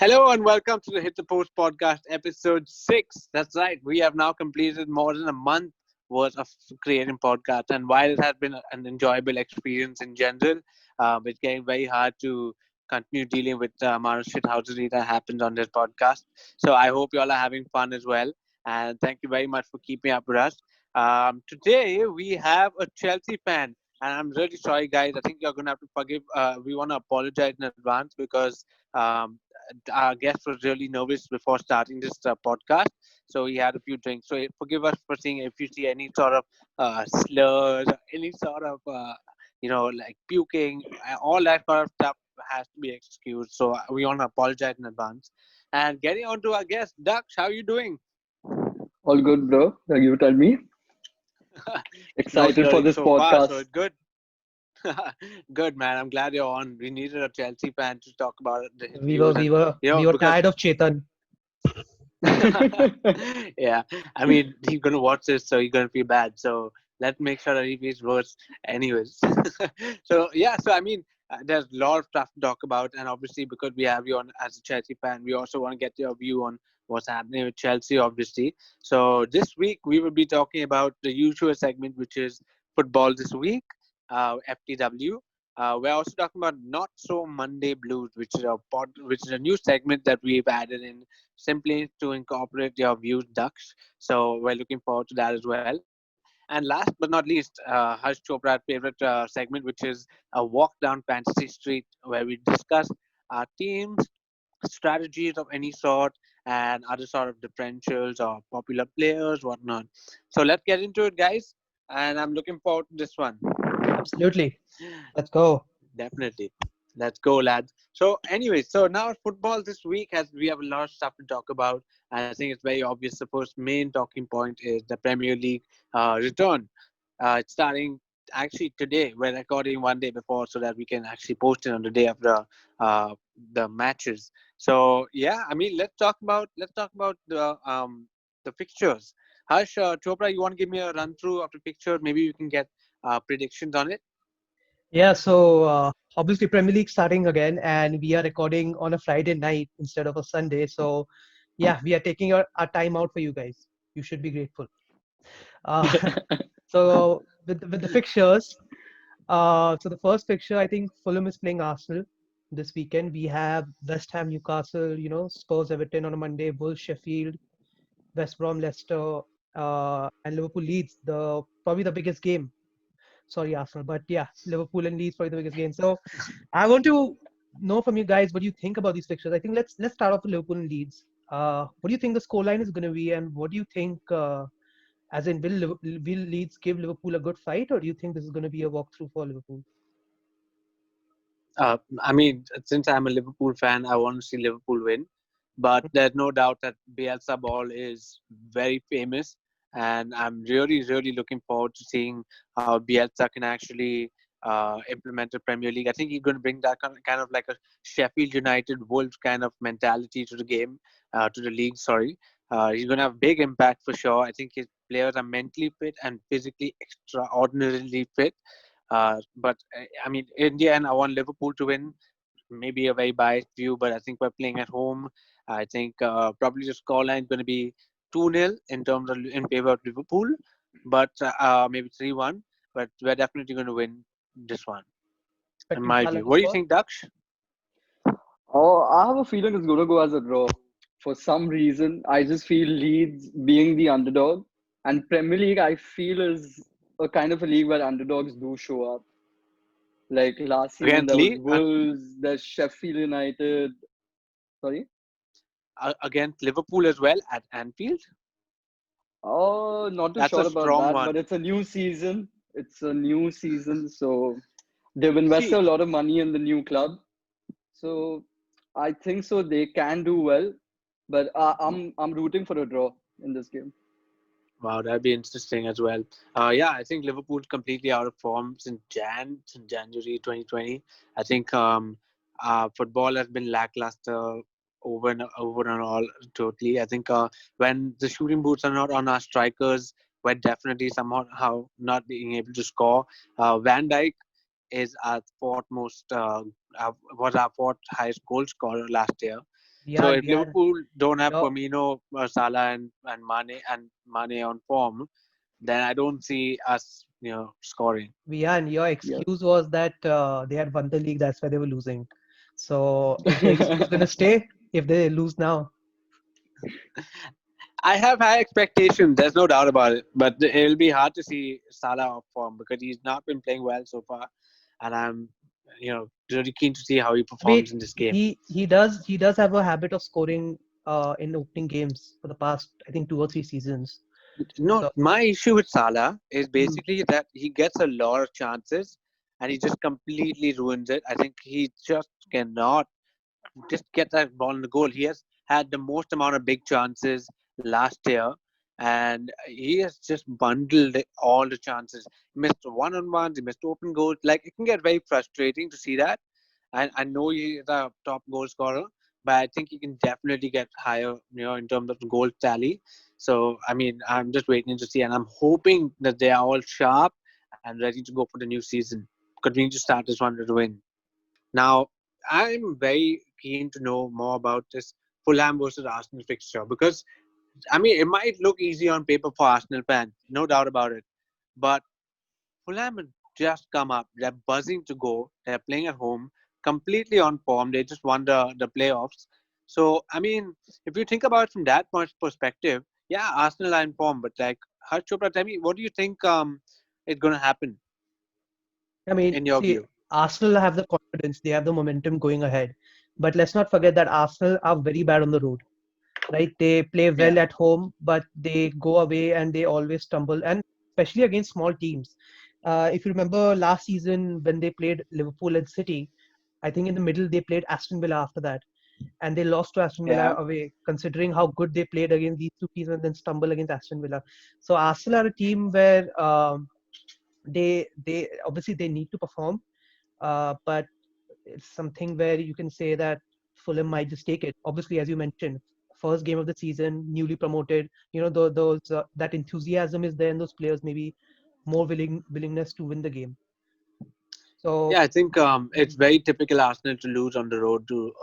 Hello and welcome to the Hit the Post podcast, episode 6. That's right, we have now completed more than a month worth of creating podcasts. And while it has been an enjoyable experience in general, it's getting very hard to continue dealing with the amount of shithousery that happens on this podcast. So I hope you all are having fun as well. And thank you very much for keeping up with us. Today we have a Chelsea fan. And I'm really sorry, guys. I think you're going to have to forgive. We want to apologize in advance because um, our guest was really nervous before starting this podcast, so he had a few drinks. So forgive us for seeing if you see any sort of slurs, any sort of like puking, all that sort of stuff has to be excused. So we want to apologize in advance. And getting on to our guest, Daksh, how are you doing? All good, bro. You tell me. No Excited for slurring this so far, so podcast. it's good. Good man, I'm glad you're on. We needed a Chelsea fan to talk about his We were views, we and were we were because tired of Chetan. yeah, I mean, he's gonna watch this, so he's gonna feel bad. So let's make sure that he feels worse, anyways. So yeah, so I mean, there's a lot of stuff to talk about, and obviously because we have you on as a Chelsea fan, we also want to get your view on what's happening with Chelsea, obviously. So this week we will be talking about the usual segment, which is football this week, FTW. We're also talking about Not So Monday Blues, which is a new segment that we've added in simply to incorporate your views, Daksh. So we're looking forward to that as well. And last but not least, Harsh Chopra's favorite segment, which is a walk down Fantasy Street, where we discuss our teams, strategies of any sort, and other sort of differentials or popular players, whatnot. So let's get into it, guys. And I'm looking forward to this one. Absolutely. Let's go. Definitely. Let's go, lads. So, anyway, so now football this week has we have a lot of stuff to talk about. And I think it's very obvious. The first main talking point is the Premier League return. It's starting actually today. We're recording one day before so that we can actually post it on the day of the matches. So yeah, I mean, let's talk about the fixtures. Harsh Chopra, you want to give me a run through of the picture? Maybe you can get predictions on it. Yeah, so obviously Premier League starting again, and we are recording on a Friday night instead of a Sunday. So yeah, we are taking our time out for you guys. You should be grateful. Uh, so with the fixtures, so the first fixture I think Fulham is playing Arsenal this weekend. We have West Ham, Newcastle, Spurs, Everton on a Monday, Wolves, Sheffield, West Brom, Leicester, and Liverpool Leeds. The probably the biggest game. Sorry, Arsenal, but yeah, Liverpool and Leeds probably the biggest game. So I want to know from you guys what you think about these fixtures. I think let's start off with Liverpool and Leeds. What do you think the scoreline is going to be, and what do you think? As in, will Leeds give Liverpool a good fight, or do you think this is going to be a walkthrough for Liverpool? I mean, since I'm a Liverpool fan, I want to see Liverpool win. But there's no doubt that Bielsa ball is very famous, and I'm really, really looking forward to seeing how Bielsa can actually implement the Premier League. I think he's going to bring that kind of like a Sheffield United Wolves kind of mentality to the game, to the league. Sorry, he's going to have big impact for sure. I think his players are mentally fit and physically extraordinarily fit. But I mean, in the end, I want Liverpool to win. Maybe a very biased view, but I think we're playing at home. I think probably the scoreline is going to be 2-0 in terms of in favor of Liverpool, but maybe 3-1. But we're definitely going to win this one, in Expecting my view. Haaland to What do you score? think, Daksh? Oh, I have a feeling it's going to go as a draw. For some reason, I just feel Leeds being the underdog, and Premier League I feel is a kind of a league where underdogs do show up. Like last season, Against there was Lee, Wolves, there's Sheffield United. Sorry. against Liverpool as well at Anfield. Oh, not too That's sure a about strong that, but one. it's a new season. It's a new season, so they've invested See, a lot of money in the new club. So I think so they can do well, but I'm rooting for a draw in this game. wow, that'd be interesting as well. Yeah, I think Liverpool's completely out of form since January 2020. I think football has been lackluster over and all totally. I think when the shooting boots are not on our strikers, we're definitely somehow not being able to score. Van Dijk is our fourth most was our fourth highest goal scorer last year. So if We are Liverpool don't have your Firmino, Salah, and Mane on form, then I don't see us, scoring. and your Yep. excuse was that they had won the league, that's why they were losing. So is the excuse gonna stay if they lose now? I have high expectations. There's no doubt about it. But it'll be hard to see Salah off form because he's not been playing well so far, and I'm, really keen to see how he I mean, performs in this game. he does have a habit of scoring in opening games for the past, I think, 2 or 3 seasons. No, So my issue with Salah is mm, basically that he gets a lot of chances and he just completely ruins it. I think he just cannot just get that ball in the goal. He has had the most amount of big chances last year, and he has just bundled all the chances. He missed one-on-ones, he missed open goals. Like it can get very frustrating to see that. I know he is a top goal scorer, but I think he can definitely get higher, in terms of the goal tally. So I mean, I'm just waiting to see, and I'm hoping that they are all sharp and ready to go for the new season because we need to start this one with a win. Now, I'm very keen to know more about this Fulham versus Arsenal fixture because, I mean, it might look easy on paper for Arsenal fans, no doubt about it. But Fulham have just come up. They're buzzing to go. They're playing at home, completely on form. They just won the playoffs. So, I mean, if you think about it from that point perspective, yeah, Arsenal are in form. But like, Harsh Chopra, tell me, what do you think is going to happen I mean, in your see, view? Arsenal have the confidence, they have the momentum going ahead. But let's not forget that Arsenal are very bad on the road, right? They play Yeah, well at home, but they go away and they always stumble, and especially against small teams. If you remember last season when they played Liverpool and City, I think in the middle they played Aston Villa after that, and they lost to Aston Villa yeah, away, considering how good they played against these two teams and then stumble against Aston Villa. So Arsenal are a team where they obviously they need to perform, but it's something where you can say that Fulham might just take it. Obviously, as you mentioned, first game of the season, newly promoted. Those that enthusiasm is there in those players. Maybe more willingness to win the game. yeah. So I think it's mm, very typical Arsenal to lose on the road to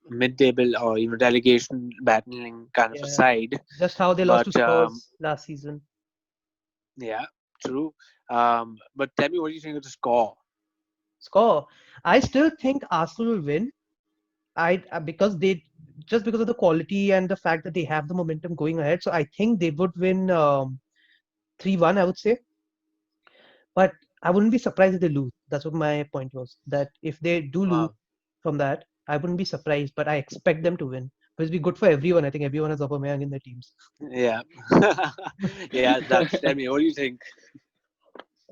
mid-table or even relegation battling kind of a yeah, side. just how they lost to But Spurs last season. yeah, true. But tell me, what do you think of the score? Score. I still think Arsenal will win. Because they just because of the quality and the fact that they have the momentum going ahead. So I think they would win 3-1. I would say. But I wouldn't be surprised if they lose. That's what my point was. That if they do lose Wow. from that, I wouldn't be surprised. But I expect them to win. But it'll be good for everyone. I think everyone has Aubameyang in their teams. Yeah, yeah. That's tell me, what do you think?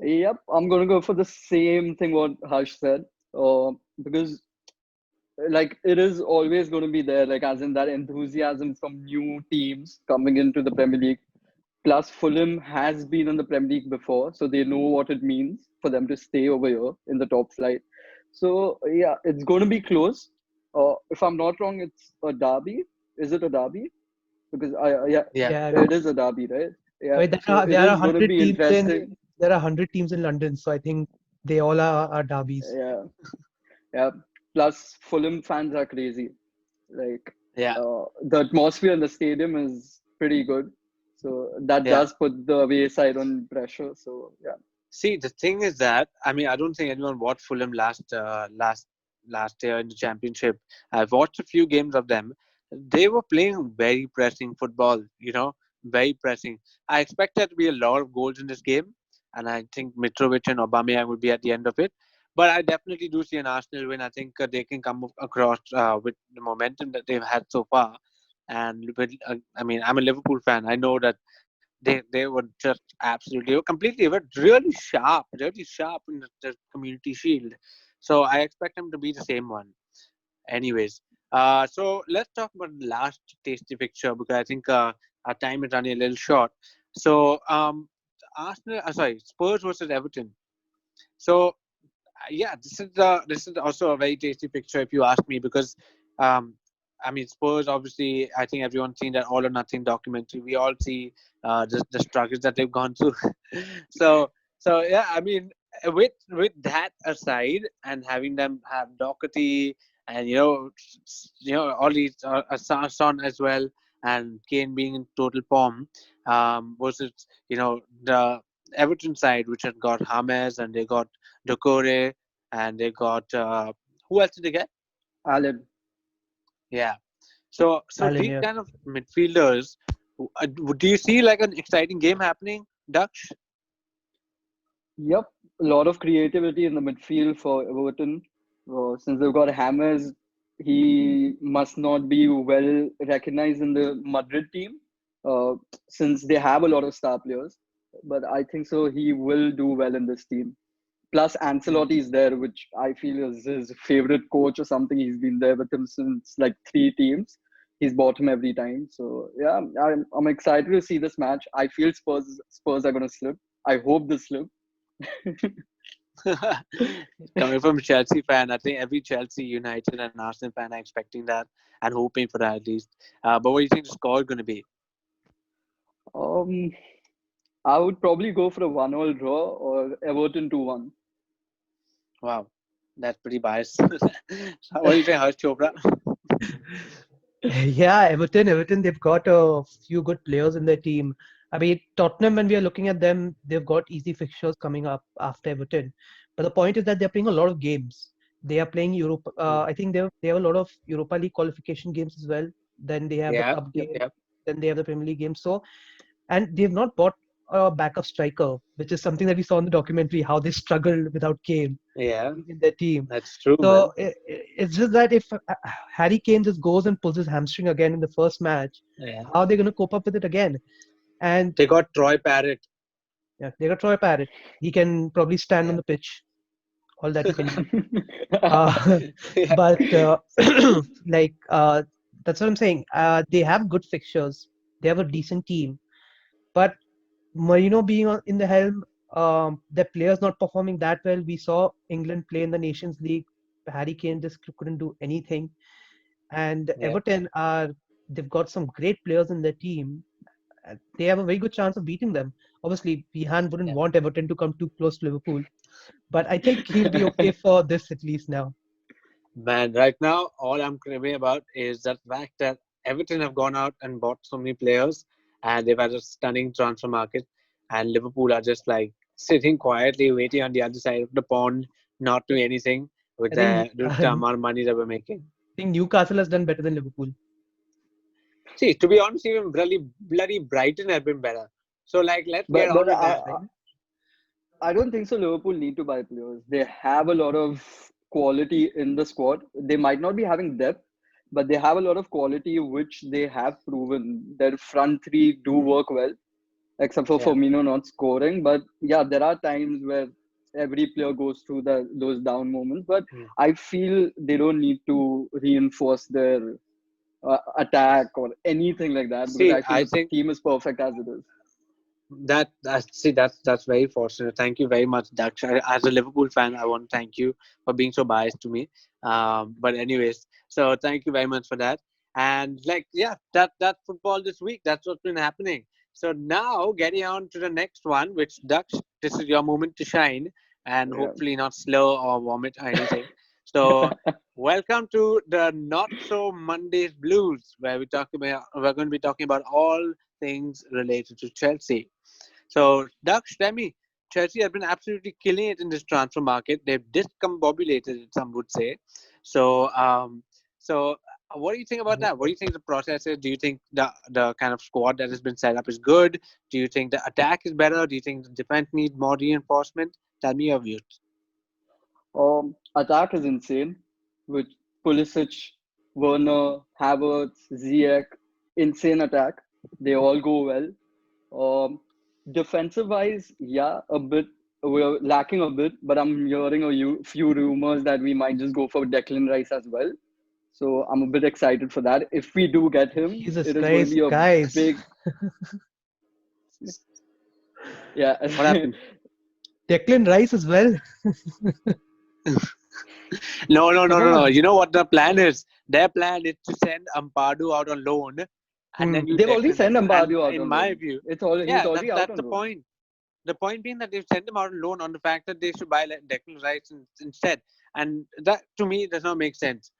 Yep, I'm gonna go for the same thing what Harsh said. Because like it is always going to be there, like as in that enthusiasm from new teams coming into the Premier League. Plus, Fulham has been in the Premier League before, so they know what it means for them to stay over here in the top flight. So yeah, it's going to be close. If I'm not wrong, it's a derby. Is it a derby? Because yeah, Yeah, Yeah, it it is. is a derby, right? I Yeah. mean, So it there are is going to 100 be teams in interesting. there are 100 teams in London. So I think they all are derbies. Yeah, yeah. Plus, Fulham fans are crazy. Like yeah, the atmosphere in the stadium is pretty good, so that yeah. does put the away side on pressure. So yeah. See, the thing is that I mean, I don't think anyone watched Fulham last year in the championship. I've watched a few games of them. They were playing very pressing football. Very pressing. I expect there to be a lot of goals in this game, and I think Mitrovic and Aubameyang will be at the end of it. But I definitely do see an Arsenal win. I think they can come across with the momentum that they've had so far. And I mean, I'm a Liverpool fan. I know that they were just absolutely, they were completely, they were really sharp in the Community Shield. So I expect them to be the same one. Anyways, so let's talk about the last tasty picture because I think our time is running a little short. So Spurs versus Everton. So yeah, this is also a very tasty picture if you ask me because um, I mean Spurs obviously I think everyone's seen that All or Nothing documentary. We all see the struggles that they've gone through. so so yeah, I mean with that aside and having them have Doherty and all these Son as well, and Kane being in total form, versus the Everton side, which had got James and they got Decore and they got who else did they get? Alan. Yeah. So Alan, these yeah. kind of midfielders, do you see like an exciting game happening, Daksh? Yep, a lot of creativity in the midfield for Everton. Since they've got Hammers, he must not be well recognized in the Madrid team, uh, since they have a lot of star players. But I think so he will do well in this team. Plus, Ancelotti is there, which I feel is his favorite coach or something. He's been there with him since like three teams. He's bought him every time. So yeah, I'm excited to see this match. I feel Spurs are gonna slip. I hope they slip. Coming from a Chelsea fan, I think every Chelsea, United, and Arsenal fan are expecting that and hoping for that at least. But what do you think the score is going to be? Um, I would probably go for a 1-1 draw or Everton 2-1. Wow, that's pretty biased. So what do you think, Harsh Chopra? Yeah, Everton, they've got a few good players in their team. I mean, Tottenham, when we are looking at them, they've got easy fixtures coming up after Everton. But the point is that they're playing a lot of games. They are playing Europe. I think they have a lot of Europa League qualification games as well. Then they have the Yeah, cup Yep. game. yeah, Then they have the Premier League game. So, and they've not bought a backup striker, which is something that we saw in the documentary, how they struggled without Kane yeah. in their team. That's true, So man. it's just that if Harry Kane just goes and pulls his hamstring again in the first match, Yeah. how are they going to cope up with it again? And They got Troy Parrott. yeah, they got Troy Parrott. He can probably stand on Yeah. the pitch, all that he can do. Uh, Yeah. but like that's what I'm saying. They have good fixtures. They have a decent team, but Marino being in the helm, their players not performing that well. We saw England play in the Nations League. Harry Kane just couldn't do anything. And Yeah. Everton they've got some great players in their team. They have a very good chance of beating them. Obviously, Bihan wouldn't Yeah. want Everton to come too close to Liverpool, but I think he'll be okay for this at least now. Man, right now, all I'm craving about is the fact that Everton have gone out and bought so many players and they've had a stunning transfer market. And Liverpool are just like sitting quietly, waiting on the other side of the pond, not doing anything with I think the amount of money that we're making. Newcastle has done better than Liverpool. See, to be honest, even bloody Brighton have been better. So, like, let's get but on but with that. I don't think so. Liverpool need to buy players. They have a lot of quality in the squad. They might not be having depth, but they have a lot of quality, which they have proven. Their front three do work well, except for Yeah. Firmino not scoring. But yeah, there are times where every player goes through those down moments. But Hmm. I feel they don't need to reinforce their attack or anything like that because See, I feel I the think team is perfect as it is. that's very fortunate. Thank you very much, Daksh. As a Liverpool fan, I want to thank you for being so biased to me. But anyways, so thank you very much for that. And like, yeah, that football this week. That's what's been happening. So now getting on to the next one, which Daksh, this is your moment to shine, and Yeah. hopefully not slur or vomit or anything. So welcome to the Not So Mondays Blues, where we're going to be talking about all things related to Chelsea. So, Daksh, tell me, Chelsea have been absolutely killing it in this transfer market. They've discombobulated, some would say. So, what do you think about that? What do you think the process is? Do you think the kind of squad that has been set up is good? Do you think the attack is better? Do you think the defense needs more reinforcement? Tell me your views. Attack is insane with Pulisic, Werner, Havertz, Ziyech. Insane attack. They all go well. Um, Defensive wise, yeah, a bit. We're lacking a bit, but I'm hearing few rumors that we might just go for Declan Rice as well. So I'm a bit excited for that. If we do get him, Jesus it is going to Christ, be a guys. big, yeah. What happened? Declan Rice as well. No, no, no, Come no, no. on. You know what the plan is? Their plan is to send Ampadu out on loan and then Hmm. use They've already Declan sent Rice. And Mbappé out in on my loan. view, He's yeah, already out that's on the loan. point. The point being that they've sent him out on loan on the fact that they should buy Declan Rice instead, and that to me does not make sense.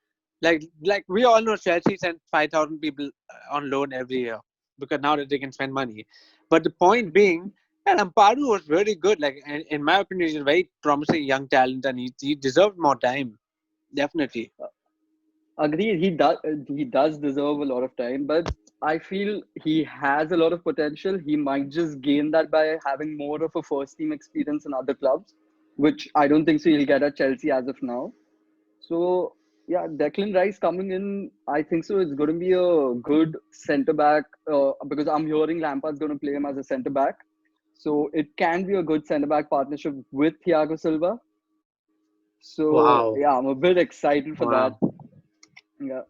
Like we all know Chelsea sent 5,000 people on loan every year because now that they can spend money. But the point being, and Ampadu was very good. Like in my opinion, he's a very promising young talent, and he deserved more time. Definitely. Agreed. He does deserve a lot of time, but I feel he has a lot of potential. He might just gain that by having more of a first team experience in other clubs, which I don't think so he'll get at Chelsea as of now. So yeah, Declan Rice coming in, I think so. It's going to be a good centre back because I'm hearing Lampard's going to play him as a centre back. So it can be a good centre back partnership with Thiago Silva. So Wow. yeah, I'm a bit excited for that. Wow. Yeah.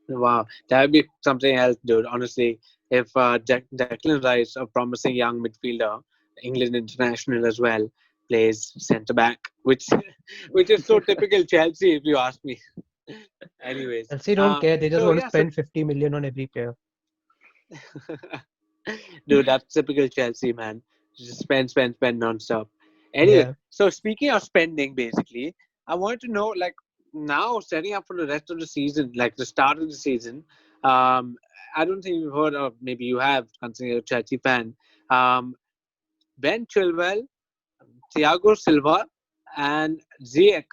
Wow. That would be something else, dude. Honestly, if Declan Rice, a promising young midfielder, England international as well, plays centre back, which which is so typical Chelsea, if you ask me. Anyways, Chelsea don't care. They just so want to yeah, so spend 50 million on every player. dude, that's typical Chelsea, man. Just spend non-stop. Anyway, Yeah. so speaking of spending, basically, I wanted to know, like, now setting up for the rest of the season, like the start of the season. Um, I don't think you've heard, or maybe you have, considering you're a Chelsea fan. Um, Ben Chilwell, Thiago Silva, and Ziyech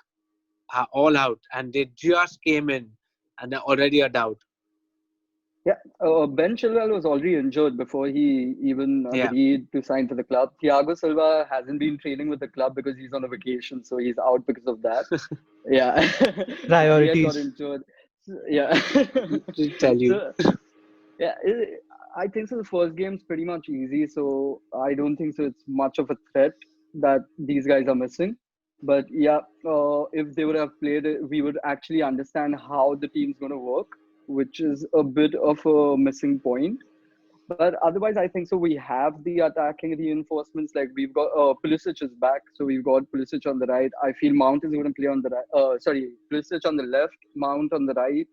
are all out, and they just came in, and they're already a doubt. Yeah, Ben Chilwell was already injured before he even Yeah. agreed to sign for the club. Thiago Silva hasn't been training with the club because he's on a vacation, so he's out because of that. Yeah, Ziyech got Priorities. injured. Yeah, To tell you. so yeah, I think so. The first game's pretty much easy, so I don't think so. It's much of a threat that these guys are missing. But yeah, if they would have played, we would actually understand how the team's going to work, which is a bit of a missing point. But otherwise, I think so. We have the attacking reinforcements. Like we've got Pulisic is back, so we've got Pulisic on the right. I feel Mount is going to play on the right. Sorry, Pulisic on the left, Mount on the right,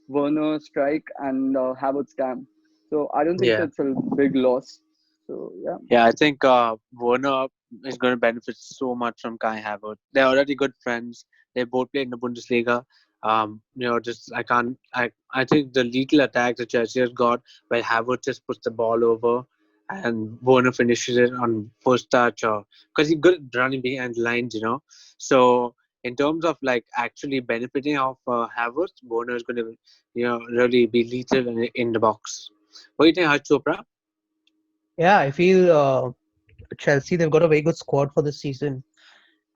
Werner strike, and Havertz cam. So I don't think so Yeah. it's a big loss. So yeah, Yeah, I think Werner is going to benefit so much from Kai Havertz. They're already good friends. They both play in the Bundesliga. Just I think the little attack that Chelsea has got, where Havertz just puts the ball over, and Werner finishes it on first touch, or because he's good at running behind the lines. So in terms of like actually benefiting of Havertz, Werner is going to really be lethal in the box. What do you think, Harsh Chopra? Yeah, I feel Chelsea, they've got a very good squad for this season.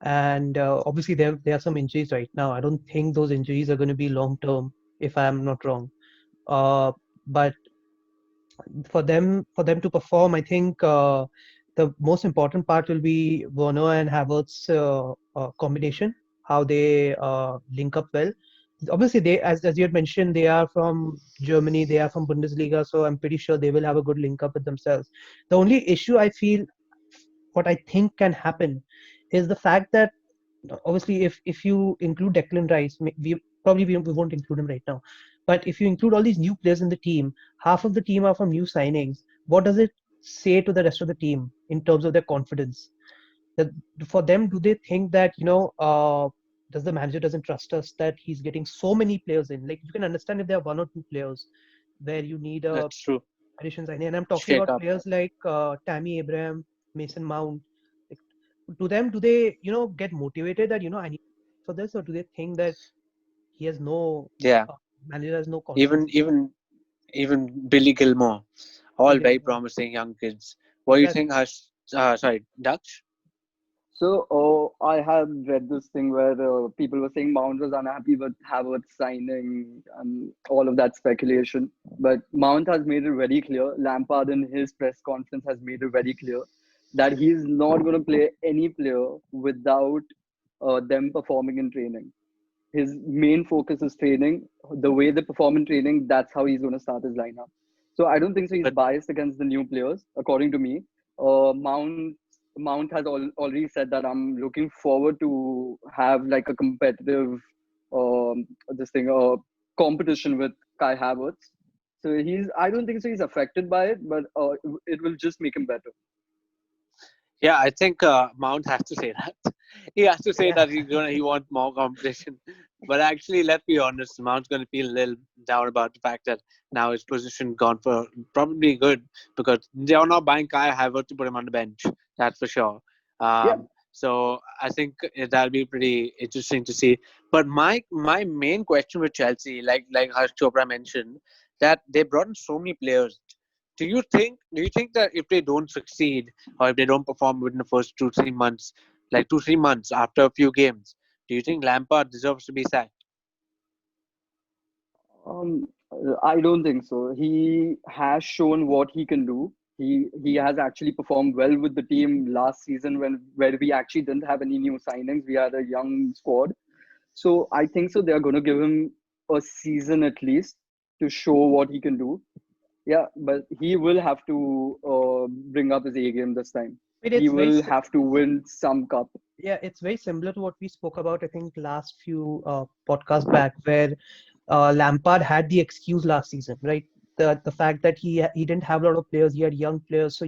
And obviously, there are some injuries right now. I don't think those injuries are going to be long term, if I'm not wrong. But for them to perform, I think the most important part will be Werner and Havertz combination, how they link up well. Obviously, as you had mentioned, they are from Germany, they are from Bundesliga, so I'm pretty sure they will have a good link up with themselves. The only issue I feel, what I think can happen, is the fact that obviously if you include Declan Rice, we won't include him right now, but if you include all these new players in the team, half of the team are from new signings. What does it say to the rest of the team in terms of their confidence? That for them, do they think that does the manager doesn't trust us, that he's getting so many players in? Like, you can understand if there are one or two players where you need a That's true. addition signing, and I'm talking Shake about up. players like Tammy Abraham, Mason Mount. Like, to them, do they get motivated that I need for this, or do they think that he has no Yeah. uh, manager has no Even confidence in him? even even Billy Gilmore, all Billy very Gilmore. promising young kids. What do you Exactly. think, Harsh? Sorry, Dutch. so I had read this thing where people were saying Mount was unhappy with Havertz signing and all of that speculation. But Mount has made it very clear. Lampard in his press conference has made it very clear that he's not going to play any player without them performing in training. His main focus is training. The way they perform in training, that's how he's going to start his lineup. So I don't think so. He's But biased against the new players, according to me. Mount has already said that I'm looking forward to have like a competitive, this thing, competition with Kai Havertz. So I don't think so. He's affected by it, but it will just make him better. Yeah, I think Mount has to say that. He has to say Yeah, that he wants more competition. But actually, let's be honest, Mount's gonna feel a little down about the fact that now his position gone for probably good because they are not buying Kai Havertz to put him on the bench. That's for sure. Yeah. So I think that'll be pretty interesting to see. But my main question with Chelsea, like Harsh Chopra mentioned, that they brought in so many players. Do you think that if they don't succeed or if they don't perform within the first 2 3 months, like 2 3 months after a few games, do you think Lampard deserves to be sacked? Um, I don't think so. He has shown what he can do. He has actually performed well with the team last season when where we actually didn't have any new signings. We had a young squad. So I think so. They are going to give him a season at least to show what he can do. Yeah, but he will have to bring up his A game this time. I mean, He it's will have to win some cup. yeah, it's very similar to what we spoke about, I think, last few podcasts back, where Lampard had the excuse last season, right? The fact that he didn't have a lot of players, he had young players, so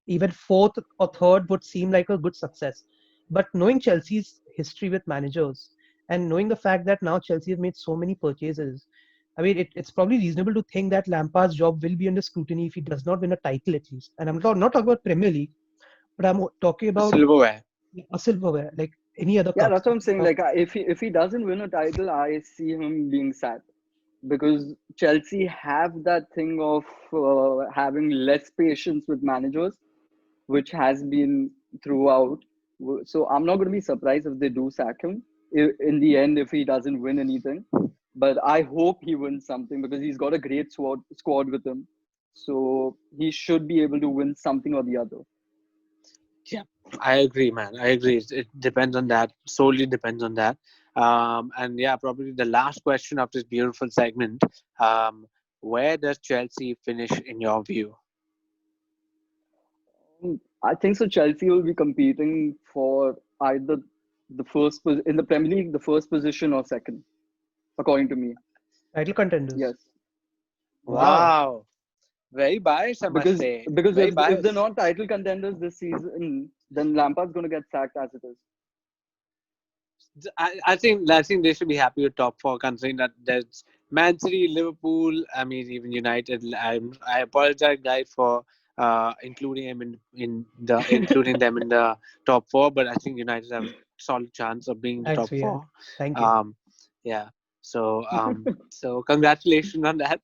even fourth or third would seem like a good success. But knowing Chelsea's history with managers and knowing the fact that now Chelsea has made so many purchases, I mean, it's probably reasonable to think that Lampard's job will be under scrutiny if he does not win a title at least. And I'm not talking about Premier League, but I'm talking A about silverware. a silverware, like any other Yeah, cups. that's what I'm Talking saying. about Like if he doesn't win a title, I see him being sad because Chelsea have that thing of having less patience with managers, which has been throughout. So I'm not going to be surprised if they do sack him in the end if he doesn't win anything. But I hope he wins something because he's got a great squad with him. So he should be able to win something or the other. Yeah, I agree, man. I agree. It depends on that. Solely depends on that. And yeah, probably the last question of this beautiful segment. Where does Chelsea finish in your view? I think so. Chelsea will be competing for either in the Premier League, the first position or second, according to me. title contenders. Yes, Wow. Wow, very biased, I must because say. because Very if they're biased. not title contenders this season, then Lampard's going to get sacked as it is. I think they should be happy with top four, considering that there's Man City, Liverpool. I mean, even United. I apologize, guys, for including him including them in the top four. But I think United have a solid chance of being in the Thanks, top Riyad. four. Thank you. Yeah. So congratulations on that.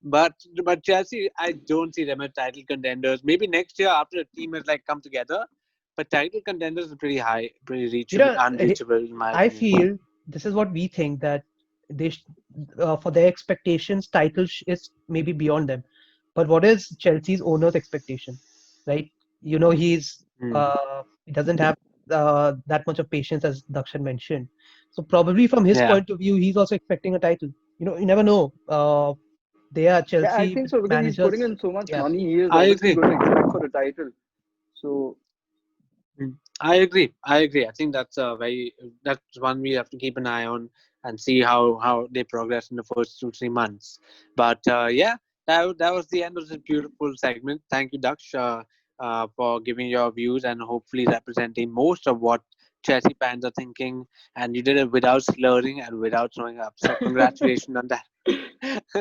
But but Chelsea, I don't see them as title contenders. Maybe next year after the team has like come together. But title contenders are pretty high, pretty You reachable, know, unreachable in my I opinion. feel this is what we think that they for their expectations, title is maybe beyond them. But what is Chelsea's owner's expectation, right? Hmm. He doesn't have that much of patience as Dakshan mentioned. So probably from his Yeah, point of view, he's also expecting a title. You never know. They are Yeah, I Chelsea think with so because he's putting managers. in so much Yeah, money. He is I obviously agree. going to expect for the title. So Mm. I agree. I agree. I think that's one we have to keep an eye on and see how they progress in the first 2 3 months. But yeah, that was the end of this beautiful segment. Thank you, Daksh, for giving your views and hopefully representing most of what Chelsea fans are thinking. And you did it without slurring and without throwing up. So congratulations on that.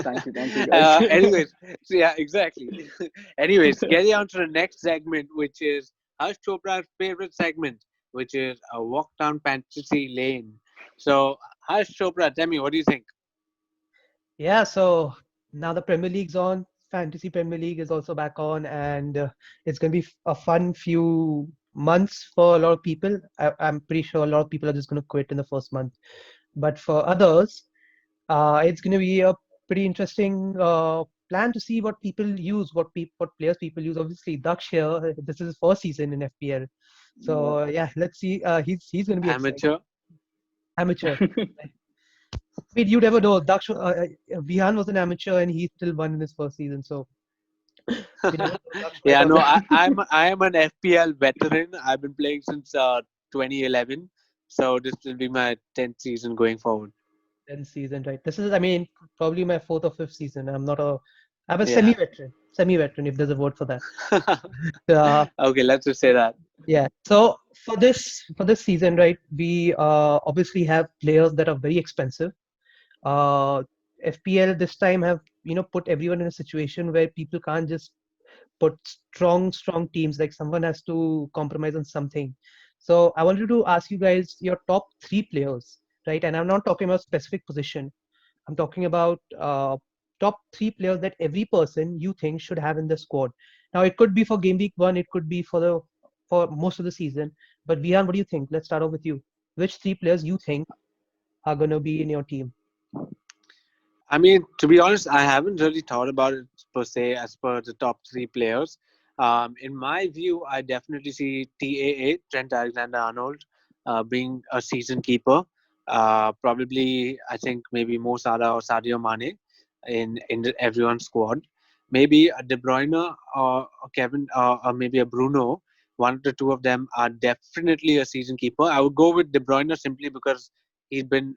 thank you guys. Anyways, so yeah, exactly. Anyways, getting on to the next segment, which is Harsh Chopra's favorite segment, which is a walk down fantasy lane. So, Harsh Chopra, tell me, what do you think? yeah. So now the Premier League's on. Fantasy Premier League is also back on, and it's going to be a fun few months for a lot of people. I'm pretty sure a lot of people are just going to quit in the first month. But for others, it's going to be a pretty interesting plan to see what people use, what players people use. Obviously, Daksh here, this is his first season in FPL. Yep. So yeah, let's see. He's going to be excited. Amateur. Amateur. I mean, you never know. Vihan was an amateur and he still won in his first season. So we never know. Daksh might Yeah, no, also I am an FPL veteran. I've been playing since 2011, so this will be my 10th season going forward. 10th season, right? This is, I mean, probably my fourth or fifth season. I'm a Yeah. semi-veteran. Semi-veteran, if there's a word for that. Uh, Okay, let's just say that. Yeah. So for this season, right, we obviously have players that are very expensive. Uh, FPL this time have put everyone in a situation where people can't just put strong teams. Like someone has to compromise on something. So I wanted to ask you guys your top three players, right? And I'm not talking about specific position. I'm talking about top three players that every person you think should have in the squad. Now it could be for game week one, it could be for most of the season. But Vihan, what do you think? Let's start off with you. Which three players you think are gonna be in your team? I mean, to be honest, I haven't really thought about it per se as per the top three players. In my view, I definitely see TAA, Trent Alexander Arnold, being a season keeper. Probably, I think maybe Mo Salah or Sadio Mane in everyone's squad. Maybe a De Bruyne or Kevin or maybe a Bruno. One of the two of them are definitely a season keeper. I would go with De Bruyne simply because he's been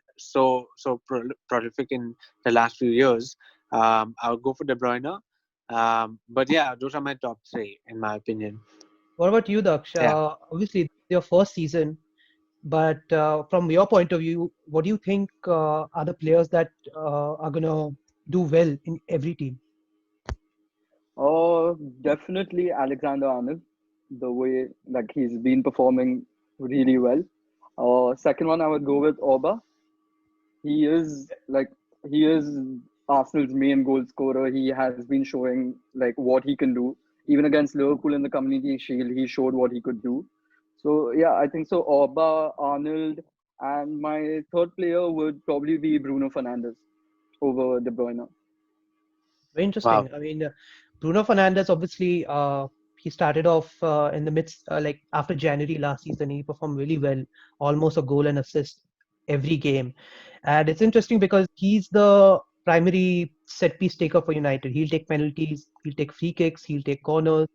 prolific in the last few years. I would go for De Bruyne. But yeah, those are my top three, in my opinion. What about you, Daksh? Yeah. Obviously, this is your first season, but from your point of view, what do you think are the players that are gonna do well in every team? Oh, definitely Alexander Arnold. The way like he's been performing really well. Second one, I would go with Oba. He is like he is Arsenal's main goal scorer. He has been showing like what he can do. Even against Liverpool in the Community Shield, he showed what he could do. So yeah, I think so. Oba, Arnold, and my third player would probably be Bruno Fernandes over De Bruyne. Very Wow. interesting. I mean, Bruno Fernandes, obviously, he started off in the midst, like after January last season, he performed really well, almost a goal and assist every game. And it's interesting because he's the primary set piece taker for United. He'll take penalties, he'll take free kicks, he'll take corners,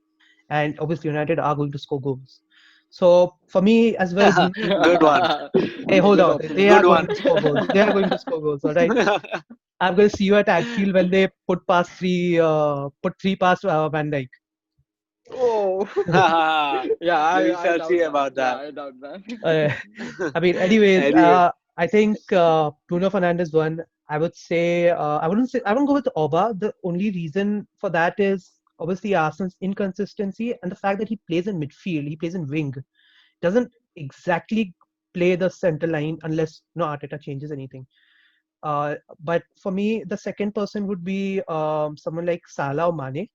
and obviously, United are going to score goals. So for me as well, Bruno. Good one. Hey, hold Good on. They option. are Good going one. to score goals. They are going to score goals. All right. I'm going to see you at Anfield when they put three past Van Dijk. Oh, yeah, We I shall doubt see that. about Yeah, that. I doubt that. Uh, I mean, anyways, Anyway, I think Bruno Fernandes won. I wouldn't go with Oba. The only reason for that is obviously Arsenal's inconsistency and the fact that he plays in midfield. He plays in wing. Doesn't exactly play the center line unless no Arteta changes anything. But for me, the second person would be someone like Salah or Mane.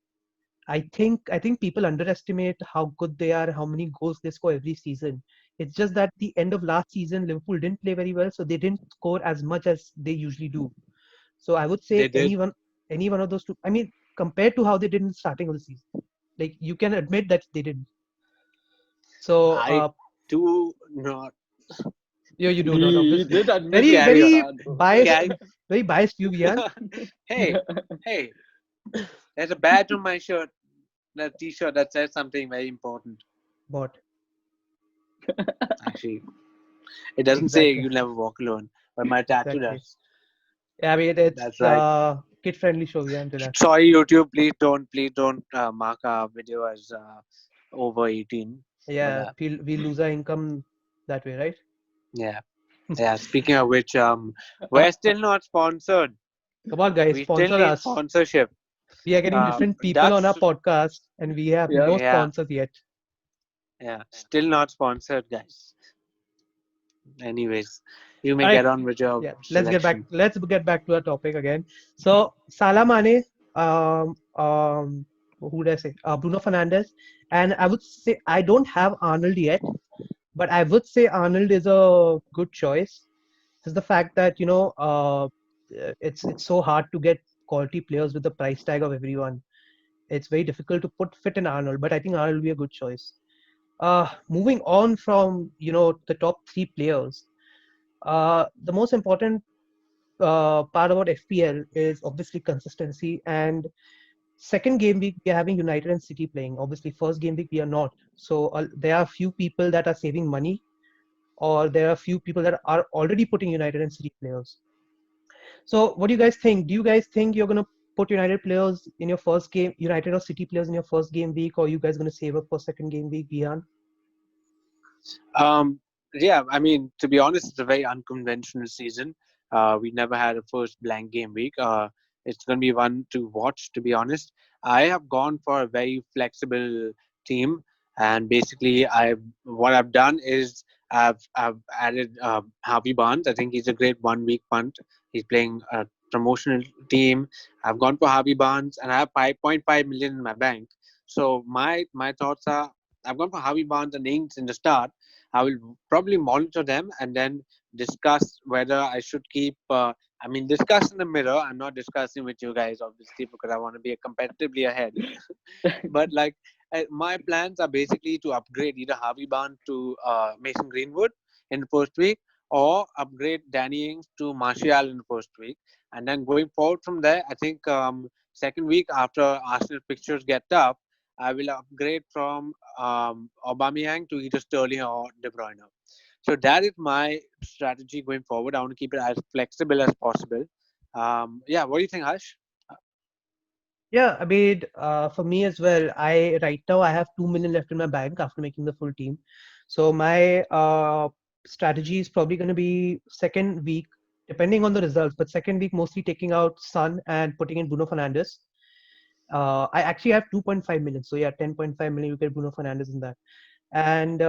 I think people underestimate how good they are, how many goals they score every season. It's just that the end of last season, Liverpool didn't play very well, so they didn't score as much as they usually do. So I would they say did. any one of those two. I mean, compared to how they did in the starting of the season, like you can admit that they didn't. So I do not. yeah, you do not He obviously. did admit Very in the Carry on. very start, though. biased, Carry. very biased view, Vian. Hey, hey, there's a badge on my shirt, that t-shirt that says something very important. But Actually, it doesn't say exactly, "you never walk alone," but my tattoo exactly. does. Yeah, I mean it's That's right. kid friendly show, Vian. Relax. Sorry, YouTube. Please don't mark our video as over 18. But Yeah, we lose our income that way, right? yeah, yeah. Speaking of which, we're still not sponsored. Come on, guys, We still sponsor need us. sponsorship. We are getting different people on our Dux, podcast, and we have Yep. no yeah, sponsors yet. yeah. Still not sponsored, guys. Anyways, you All may right, get on with your yeah, let's get back. selection. Let's get back to our topic again. So Salah Mane, who would I say? Bruno Fernandes, and I would say I don't have Arnold yet, but I would say Arnold is a good choice. Is the fact that it's so hard to get quality players with the price tag of everyone. It's very difficult to put fit in Arnold, but I think Arnold will be a good choice. Moving on from the top three players, the most important part about FPL is obviously consistency. And second game week we are having United and City playing. Obviously, first game week we are not. So there are few people that are saving money, or there are few people that are already putting United and City players. So what do you guys think? Do you guys think you're gonna put United players in your first game, United or City players in your first game week, or you guys gonna save up for second game week, Bihan? Um, yeah, I mean, to be honest, it's a very unconventional season. We never had a first blank game week. It's going to be one to watch, to be honest. I have gone for a very flexible team, and basically, what I've done is I've added Harvey Barnes. I think he's a great 1 week punt. He's playing a promotional team. I've gone for Harvey Barnes, and I have 5.5 million in my bank. So my thoughts are, I've gone for Harvey Barnes and Ings in the start. I will probably monitor them and then discuss whether I should keep. I mean, discuss in the mirror. I'm not discussing with you guys, obviously, because I want to be a competitively ahead. But like, my plans are basically to upgrade either Harvey Barnes to Mason Greenwood in the first week, or upgrade Danny Ings to Martial in the first week, and then going forward from there, I think second week after Arsenal pictures get tough, I will upgrade from Aubameyang to either Sterling or De Bruyne. So that is my strategy going forward. I want to keep it as flexible as possible. Yeah, what do you think, Harsh? Yeah, I mean, for me as well, I right now I have 2 million left in my bank after making the full team. So my strategy is probably going to be second week, depending on the results, but second week mostly taking out Sun and putting in Bruno Fernandes. I actually have 2.5 million, so yeah, 10.5 million. You get Bruno Fernandes in that. And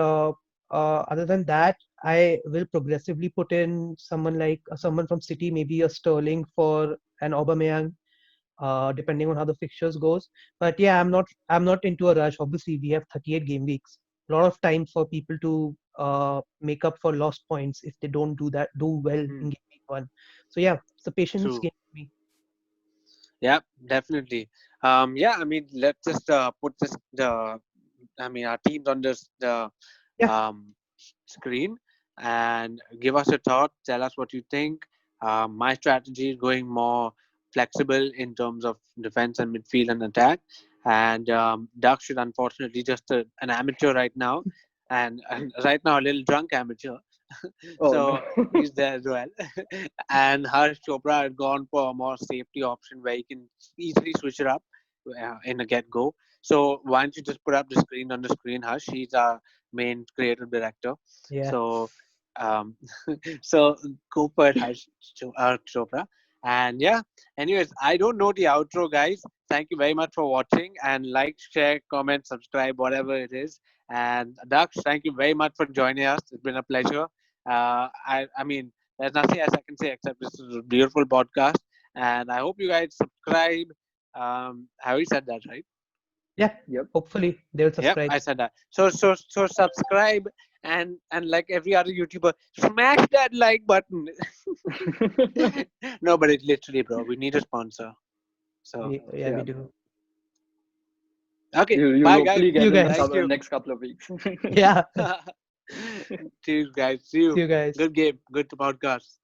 other than that, I will progressively put in someone like someone from City, maybe a Sterling for an Aubameyang, depending on how the fixtures goes. But yeah, I'm not into a rush. Obviously, we have 38 game weeks. A lot of time for people to make up for lost points if they don't do well in Hmm. game week one. So yeah, it's a patience True. game for me. Yeah, definitely. Yeah, I mean, let's just put this I mean, our teams on this the Yeah, screen and give us a thought. Tell us what you think. My strategy is going more flexible in terms of defense and midfield and attack. And Dax is unfortunately just an amateur right now, and right now a little drunk amateur. Oh no. So he's there as well. And Harsh Chopra had gone for a more safety option where you can easily switch it up in a get go. So why don't you just put up the screen on the screen, Harsh? He's our main creative director. yeah, So um, so go for it, Harsh Chopra. And yeah, anyways, I don't know the outro, guys. Thank you very much for watching, and like, share, comment, subscribe, whatever it is. And Daksh, thank you very much for joining us. It's been a pleasure. I mean, there's nothing else I can say except this is a beautiful podcast, and I hope you guys subscribe. I already said that, right? yeah. Yep. Hopefully they'll Yep, subscribe. I said that. So subscribe, and like every other YouTuber, smash that like button. No, but it's literally, bro. We need a sponsor. So Yeah, we Yeah. do. okay, You'll bye guys. hopefully See get you in the guys. Thank you. next couple of weeks. Yeah. Cheers, guys. See See you. you guys. Good game. Good podcast.